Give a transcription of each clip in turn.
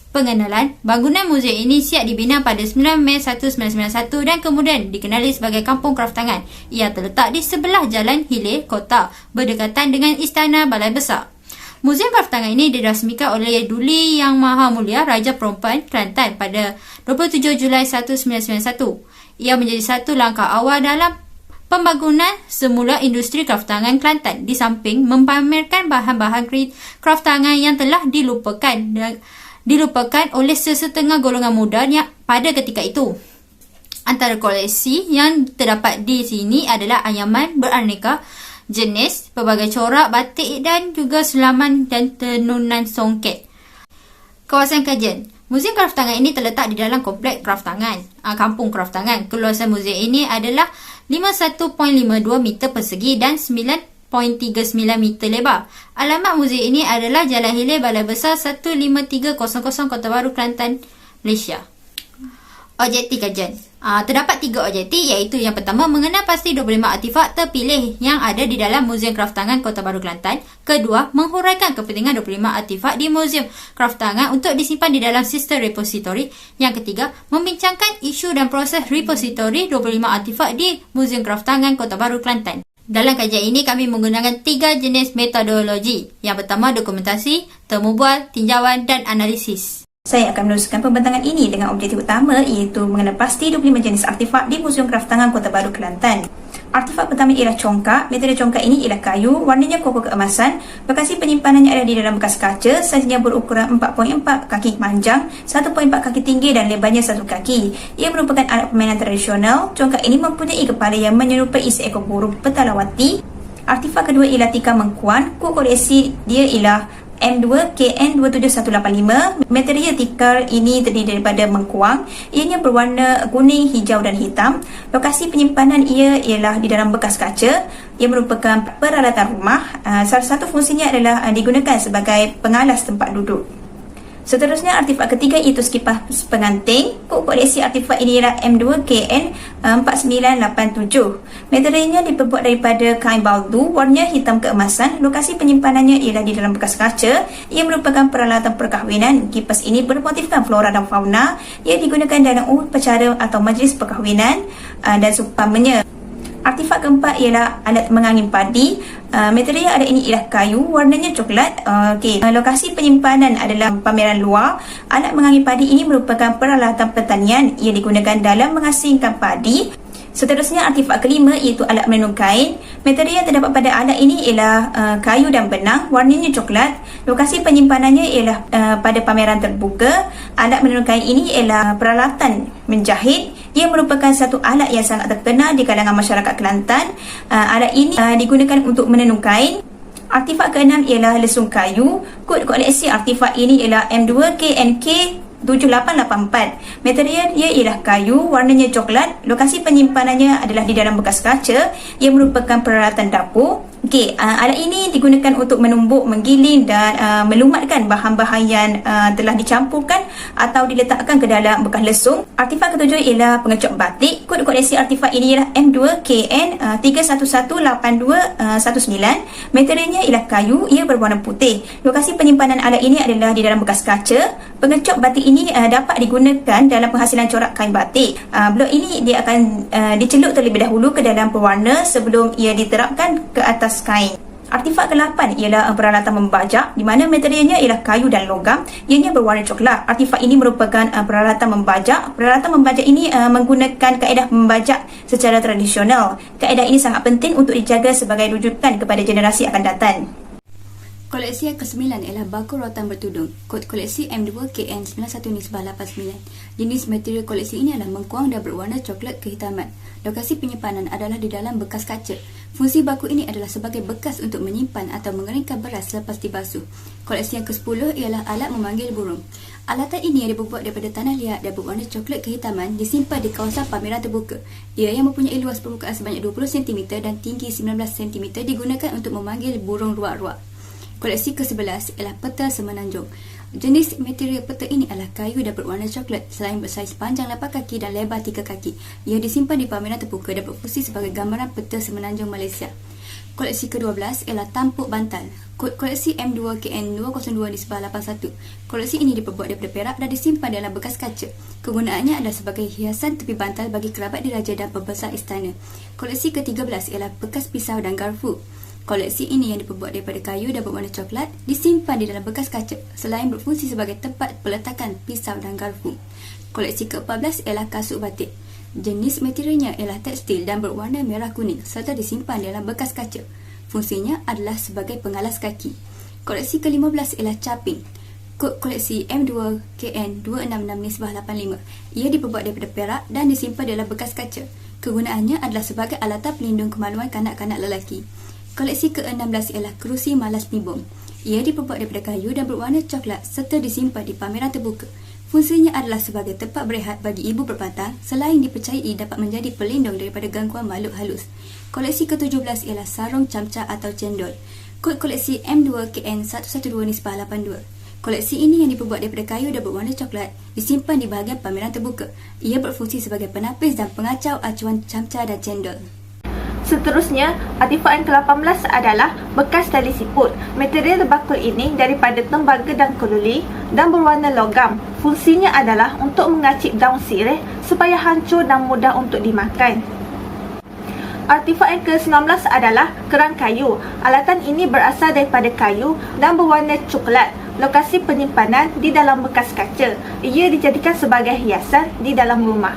Pengenalan, bangunan muzium ini siap dibina pada 9 Mei 1991 dan kemudian dikenali sebagai Kampung Kraftangan. Ia terletak di sebelah Jalan Hilir Kota, berdekatan dengan Istana Balai Besar. Muzium Kraftangan ini dirasmikan oleh Duli Yang Maha Mulia Raja Perempuan Kelantan pada 27 Julai 1991. Ia menjadi satu langkah awal dalam pembangunan semula industri kraftangan Kelantan, di samping mempamerkan bahan-bahan kraftangan yang telah dilupakan oleh sesetengah golongan muda yang pada ketika itu. Antara koleksi yang terdapat di sini adalah anyaman beraneka jenis, pelbagai corak batik dan juga sulaman dan tenunan songket. Kawasan kajian. Muzium Kraftangan ini terletak di dalam kompleks Kraftangan, Kampung Kraftangan. Keluasan muzium ini adalah 51.52 meter persegi dan 9.39 meter lebar. Alamat muzium ini adalah Jalan Hilir Balai Besar 15300 Kota Baru, Kelantan, Malaysia. Objektif kajian. Terdapat 3 objektif, iaitu yang pertama, mengenal pasti 25 artifak terpilih yang ada di dalam Muzium Kraftangan Kota Baru, Kelantan. Kedua, menghuraikan kepentingan 25 artifak di Muzium Kraftangan untuk disimpan di dalam sistem repositori. Yang ketiga, membincangkan isu dan proses repositori 25 artifak di Muzium Kraftangan Kota Baru, Kelantan. Dalam kajian ini, kami menggunakan 3 jenis metodologi. Yang pertama, dokumentasi, temu bual, tinjauan dan analisis. Saya akan meneruskan pembentangan ini dengan objektif utama, iaitu mengenal pasti 25 jenis artifak di Muzium Kraftangan Kota Baru, Kelantan. Artifak pertama ialah congkak. Metode congkak ini ialah kayu, warnanya koko keemasan. Lokasi penyimpanannya ada di dalam bekas kaca. Saiznya berukuran 4.4 kaki panjang, 1.4 kaki tinggi dan lebarnya 1 kaki. Ia merupakan alat permainan tradisional. Congkak ini mempunyai kepala yang menyerupai seekor burung petalawati. Artifak kedua ialah tikar mengkuan. Kod koleksi dia ialah M2KN27185. Material tikar ini terdiri daripada mengkuang. Ianya berwarna kuning, hijau dan hitam. Lokasi penyimpanan ia ialah di dalam bekas kaca. Ia merupakan peralatan rumah. Salah satu fungsinya adalah digunakan sebagai pengalas tempat duduk. Seterusnya, artifak ketiga iaitu kipas pengantin. Kod koleksi artifak ini ialah M2KN4987. Materialnya diperbuat daripada kain baldu, warna hitam keemasan. Lokasi penyimpanannya ialah di dalam bekas kaca. Ia merupakan peralatan perkahwinan. Kipas ini bermotifkan flora dan fauna. Ia digunakan dalam upacara atau majlis perkahwinan dan seumpamanya. Artifak keempat ialah alat mengangin padi. Material alat ini ialah kayu, warnanya coklat. Lokasi penyimpanan adalah pameran luar. Alat mengangin padi ini merupakan peralatan pertanian. Ia digunakan dalam mengasingkan padi. Seterusnya, artifak kelima iaitu alat menenun kain. Material yang terdapat pada alat ini ialah kayu dan benang, warnanya coklat. Lokasi penyimpanannya ialah pada pameran terbuka. Alat menenun kain ini ialah peralatan menjahit. Ia merupakan satu alat yang sangat terkenal di kalangan masyarakat Kelantan. Alat ini digunakan untuk menenun kain. Artifak keenam ialah lesung kayu. Kod koleksi artifak ini ialah M2KNK7884. Material ia ialah kayu, warnanya coklat. Lokasi penyimpanannya adalah di dalam bekas kaca. Ia merupakan peralatan dapur. Alat ini digunakan untuk menumbuk, menggiling dan melumatkan bahan-bahan yang telah dicampurkan atau diletakkan ke dalam bekas lesung. Artifak ketujuh ialah pengecok batik. Kod koleksi artifak ini ialah M2KN3118219. Materialnya ialah kayu, ia berwarna putih. Lokasi penyimpanan alat ini adalah di dalam bekas kaca. Pengecok batik ini dapat digunakan dalam penghasilan corak kain batik. Blok ini dia akan dicelup terlebih dahulu ke dalam pewarna sebelum ia diterapkan ke atas kain. Artifak ke-8 ialah peralatan membajak, di mana materialnya ialah kayu dan logam. Ianya berwarna coklat. Artifak ini merupakan peralatan membajak. Peralatan membajak ini menggunakan kaedah membajak secara tradisional. Kaedah ini sangat penting untuk dijaga sebagai rujukan kepada generasi akan datang. Koleksi yang ke-9 ialah bako rotan bertudung. Kod koleksi M2KN91-89. Jenis material koleksi ini adalah mengkuang dan berwarna coklat kehitaman. Lokasi penyimpanan adalah di dalam bekas kaca. Fungsi bako ini adalah sebagai bekas untuk menyimpan atau mengeringkan beras selepas dibasuh. Koleksi yang ke-10 ialah alat memanggil burung. Alatan ini yang dibuat daripada tanah liat dan berwarna coklat kehitaman disimpan di kawasan pameran terbuka. Ia yang mempunyai luas permukaan sebanyak 20 cm dan tinggi 19 cm digunakan untuk memanggil burung ruak-ruak. Koleksi ke-11 ialah peta semenanjung. Jenis material peta ini adalah kayu dan berwarna coklat. Selain bersaiz panjang 8 kaki dan lebar 3 kaki, ia disimpan di pameran terbuka dan berfungsi sebagai gambaran peta semenanjung Malaysia. Koleksi ke-12 ialah tampuk bantal. Kod koleksi M2KN202 di sebelah 81. Koleksi ini diperbuat daripada perak dan disimpan dalam bekas kaca. Kegunaannya adalah sebagai hiasan tepi bantal bagi kerabat diraja dan pembesar istana. Koleksi ke-13 ialah bekas pisau dan garfu. Koleksi ini yang diperbuat daripada kayu dan berwarna coklat disimpan di dalam bekas kaca selain berfungsi sebagai tempat peletakan pisau dan garfu. Koleksi ke-14 ialah kasut batik. Jenis materialnya ialah tekstil dan berwarna merah kuning serta disimpan dalam bekas kaca. Fungsinya adalah sebagai pengalas kaki. Koleksi ke-15 ialah caping. Kod koleksi M2KN266-85. Ia diperbuat daripada perak dan disimpan dalam bekas kaca. Kegunaannya adalah sebagai alatan pelindung kemaluan kanak-kanak lelaki. Koleksi ke-16 ialah kerusi malas nibong. Ia diperbuat daripada kayu dan berwarna coklat serta disimpan di pameran terbuka. Fungsinya adalah sebagai tempat berehat bagi ibu berpantang selain dipercayai dapat menjadi pelindung daripada gangguan makhluk halus. Koleksi ke-17 ialah sarung camca atau cendol. Kod koleksi M2KN112-82. Koleksi ini yang diperbuat daripada kayu dan berwarna coklat disimpan di bahagian pameran terbuka. Ia berfungsi sebagai penapis dan pengacau acuan camca dan cendol. Seterusnya, artifak yang ke-18 adalah bekas tali siput. Material bakul ini daripada tembaga dan keluli dan berwarna logam. Fungsinya adalah untuk mengacip daun sirih supaya hancur dan mudah untuk dimakan. Artifak yang ke-19 adalah kerang kayu. Alatan ini berasal daripada kayu dan berwarna coklat. Lokasi penyimpanan di dalam bekas kaca. Ia dijadikan sebagai hiasan di dalam rumah.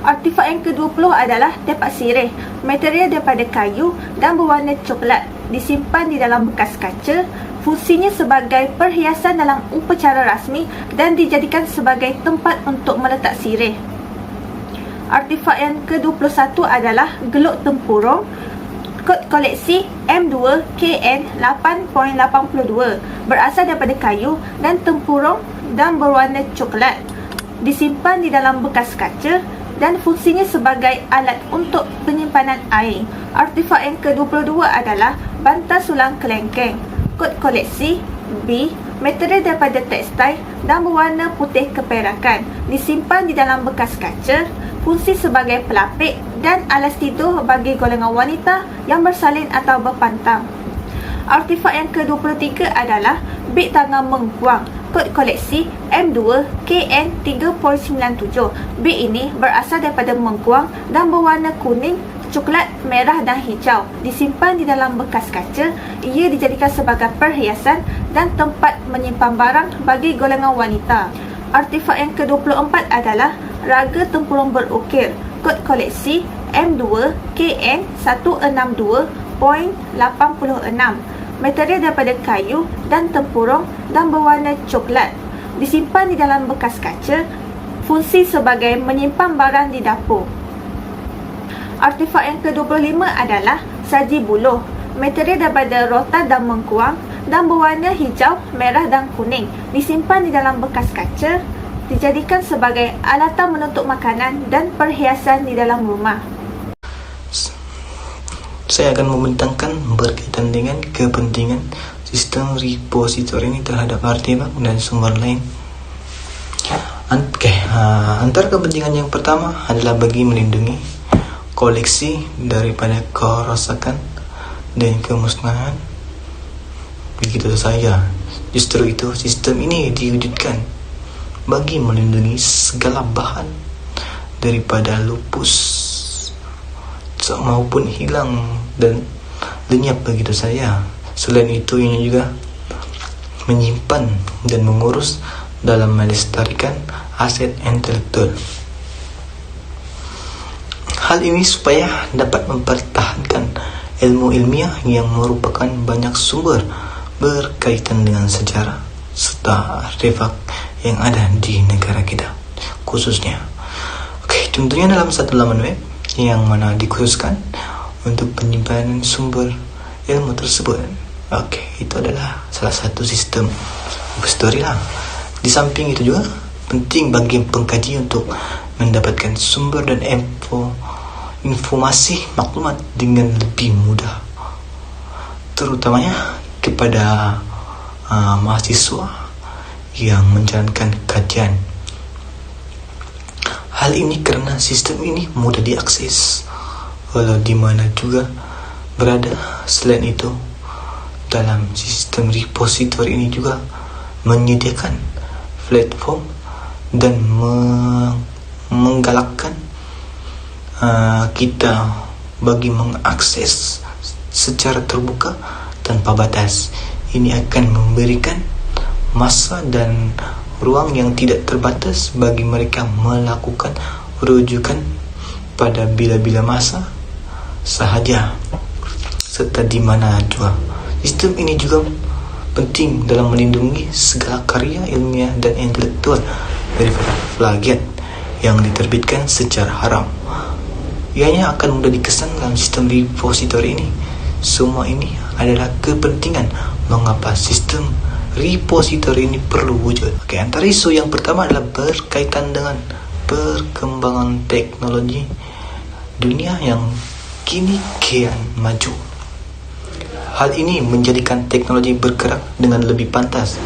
Artifak yang ke-20 adalah tepak sirih. Material daripada kayu dan berwarna coklat. Disimpan di dalam bekas kaca. Fungsinya sebagai perhiasan dalam upacara rasmi dan dijadikan sebagai tempat untuk meletak sirih. Artifak yang ke-21 adalah geluk tempurung. Kod koleksi M2KN8.82. Berasal daripada kayu dan tempurung dan berwarna coklat. Disimpan di dalam bekas kaca dan fungsinya sebagai alat untuk penyimpanan air. Artifak yang ke-22 adalah bantal sulang kelengkeng. Kod koleksi B. Material daripada tekstil dan berwarna putih keperakan. Disimpan di dalam bekas kaca. Fungsi sebagai pelapik dan alas tidur bagi golongan wanita yang bersalin atau berpantang. Artifak yang ke-23 adalah beg tangan mengkuang. Kod koleksi M2KN3.97. Beg ini berasal daripada mengkuang dan berwarna kuning, coklat, merah dan hijau. Disimpan di dalam bekas kaca. Ia dijadikan sebagai perhiasan dan tempat menyimpan barang bagi golongan wanita. Artifak yang ke-24 adalah raga tempurung berukir. Kod koleksi M2KN162.86. Material daripada kayu dan tempurung dan berwarna coklat. Disimpan di dalam bekas kaca. Fungsi sebagai menyimpan barang di dapur. Artifak yang ke-25 adalah saji buluh. Material daripada rotan dan mengkuang dan berwarna hijau, merah dan kuning. Disimpan di dalam bekas kaca. Dijadikan sebagai alatan menutup makanan dan perhiasan di dalam rumah. Saya akan membentangkan berkaitan dengan kepentingan sistem repositori ini terhadap artefak dan sumber lain. Antara kepentingan yang pertama adalah bagi melindungi koleksi daripada kerosakan dan kemusnahan. Begitu saja. Justru itu sistem ini diwujudkan bagi melindungi segala bahan daripada lupus maupun hilang dan lenyap begitu saja. Selain itu, ini juga menyimpan dan mengurus dalam melestarikan aset intelektual. Hal ini supaya dapat mempertahankan ilmu ilmiah yang merupakan banyak sumber berkaitan dengan sejarah serta artefak yang ada di negara kita khususnya. Tentunya dalam satu laman web yang mana dikhususkan untuk penyimpanan sumber ilmu tersebut. Itu adalah salah satu sistem repository lah. Di samping itu juga penting bagi pengkaji untuk mendapatkan sumber dan informasi maklumat dengan lebih mudah, terutamanya kepada mahasiswa yang menjalankan kajian. Hal ini karena sistem ini mudah diakses, walau di mana juga berada. Selain itu, dalam sistem repository ini juga menyediakan platform dan menggalakkan kita bagi mengakses secara terbuka tanpa batas. Ini akan memberikan masa dan ruang yang tidak terbatas bagi mereka melakukan rujukan pada bila-bila masa sahaja serta di mana jua. Sistem ini juga penting dalam melindungi segala karya ilmiah dan intelektual daripada plagiat yang diterbitkan secara haram. Ianya akan mudah dikesan dalam sistem repository ini. Semua ini adalah kepentingan mengapa sistem repository ini perlu wujud. Antara isu yang pertama adalah berkaitan dengan perkembangan teknologi dunia yang kini kian maju. Hal ini menjadikan teknologi bergerak dengan lebih pantas.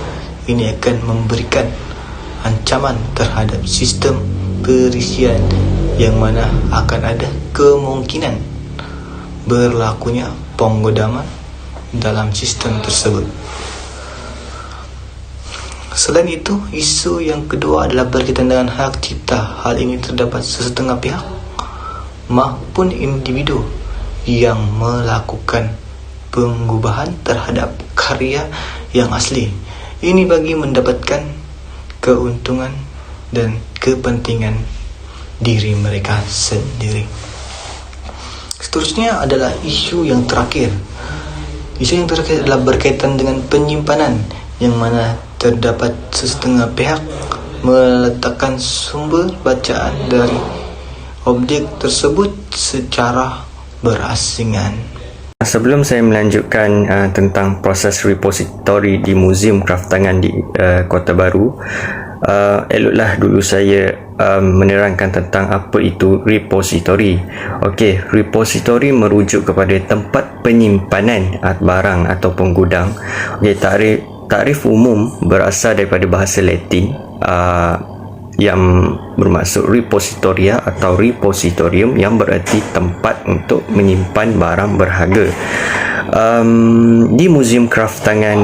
Ini akan memberikan ancaman terhadap sistem perisian yang mana akan ada kemungkinan berlakunya penggodaman dalam sistem tersebut. Selain itu, isu yang kedua adalah berkaitan dengan hak cipta. Hal ini terdapat sesetengah pihak maupun individu yang melakukan pengubahan terhadap karya yang asli. Ini bagi mendapatkan keuntungan dan kepentingan diri mereka sendiri. Seterusnya adalah isu yang terakhir. Isu yang terakhir adalah berkaitan dengan penyimpanan, yang mana terdapat sesetengah pihak meletakkan sumber bacaan dari objek tersebut secara berasingan. Sebelum saya melanjutkan tentang proses repository di Muzium Kraftangan di Kota Baru, eloklah dulu saya menerangkan tentang apa itu repository. Okey, repository merujuk kepada tempat penyimpanan barang ataupun gudang. Okey, takrif umum berasal daripada bahasa Latin yang bermaksud repositoria atau repositorium, yang berarti tempat untuk menyimpan barang berharga. Di Muzium Kraftangan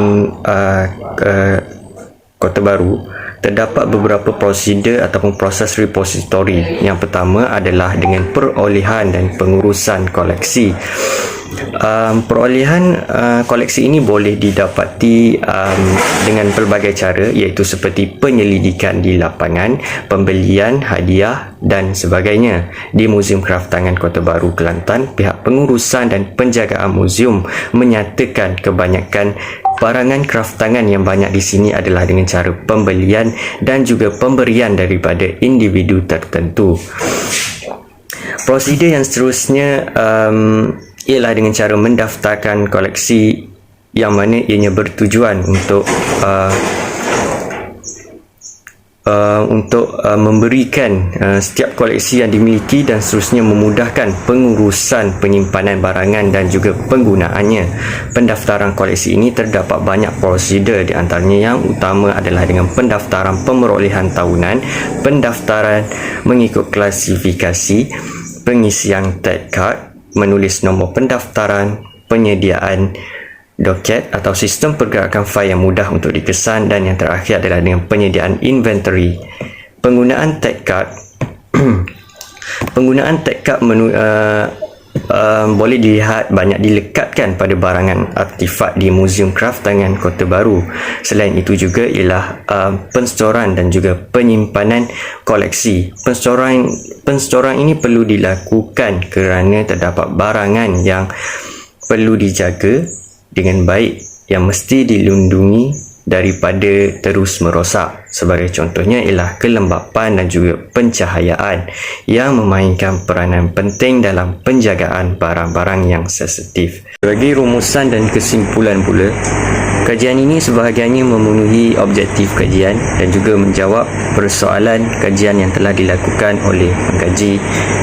Kota Baru terdapat beberapa prosedur ataupun proses repository. Yang pertama adalah dengan perolehan dan pengurusan koleksi. Perolehan koleksi ini boleh didapati dengan pelbagai cara, iaitu seperti penyelidikan di lapangan, pembelian, hadiah dan sebagainya. Di Muzium Kraftangan Kota Baru, Kelantan, pihak pengurusan dan penjagaan muzium menyatakan kebanyakan barangan kraftangan yang banyak di sini adalah dengan cara pembelian dan juga pemberian daripada individu tertentu. Prosedur yang seterusnya ialah dengan cara mendaftarkan koleksi, yang mana ianya bertujuan untuk memberikan setiap koleksi yang dimiliki dan seterusnya memudahkan pengurusan penyimpanan barangan dan juga penggunaannya. Pendaftaran koleksi ini terdapat banyak prosedur, di antaranya yang utama adalah dengan pendaftaran pemerolehan tahunan, pendaftaran mengikut klasifikasi, pengisian tag card, menulis nombor pendaftaran, penyediaan doket atau sistem pergerakan fail yang mudah untuk dikesan, dan yang terakhir adalah dengan penyediaan inventory. Penggunaan tag card boleh dilihat banyak dilekatkan pada barangan artifak di Muzium Kraftangan Kota Baru. Selain itu juga ialah penstoran dan juga penyimpanan koleksi. Penstoran ini perlu dilakukan kerana terdapat barangan yang perlu dijaga dengan baik, yang mesti dilindungi daripada terus merosak. Sebagai contohnya ialah kelembapan dan juga pencahayaan yang memainkan peranan penting dalam penjagaan barang-barang yang sensitif. Sebagai rumusan dan kesimpulan pula, kajian ini sebahagiannya memenuhi objektif kajian dan juga menjawab persoalan kajian yang telah dilakukan oleh pengkaji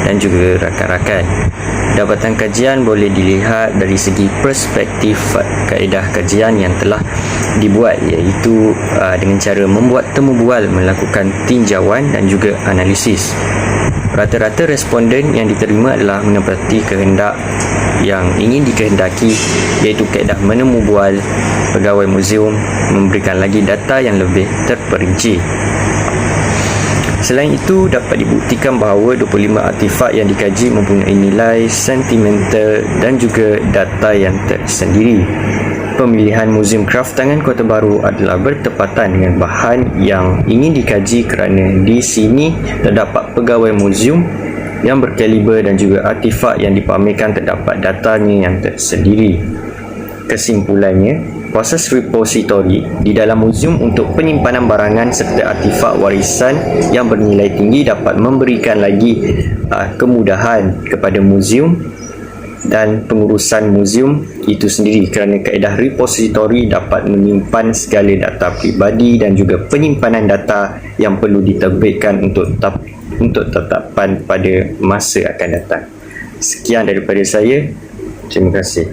dan juga rakan-rakan. Dapatan kajian boleh dilihat dari segi perspektif kaedah kajian yang telah dibuat, iaitu dengan cara membuat temu bual, melakukan tinjauan dan juga analisis. Rata-rata responden yang diterima adalah menepati kehendak yang ingin dikehendaki, iaitu kaedah menemu bual. Pegawai muzium memberikan lagi data yang lebih terperinci. Selain itu, dapat dibuktikan bahawa 25 artifak yang dikaji mempunyai nilai sentimental dan juga data yang tersendiri. Pemilihan Muzium Kraftangan Kota Baru adalah bertepatan dengan bahan yang ingin dikaji kerana di sini terdapat pegawai muzium yang berkaliber dan juga artifak yang dipamerkan terdapat datanya yang tersendiri. Kesimpulannya, proses repositori di dalam muzium untuk penyimpanan barangan serta artifak warisan yang bernilai tinggi dapat memberikan lagi kemudahan kepada muzium dan pengurusan muzium itu sendiri, kerana kaedah repositori dapat menyimpan segala data peribadi dan juga penyimpanan data yang perlu diterbitkan untuk tetapan pada masa akan datang. Sekian daripada saya. Terima kasih.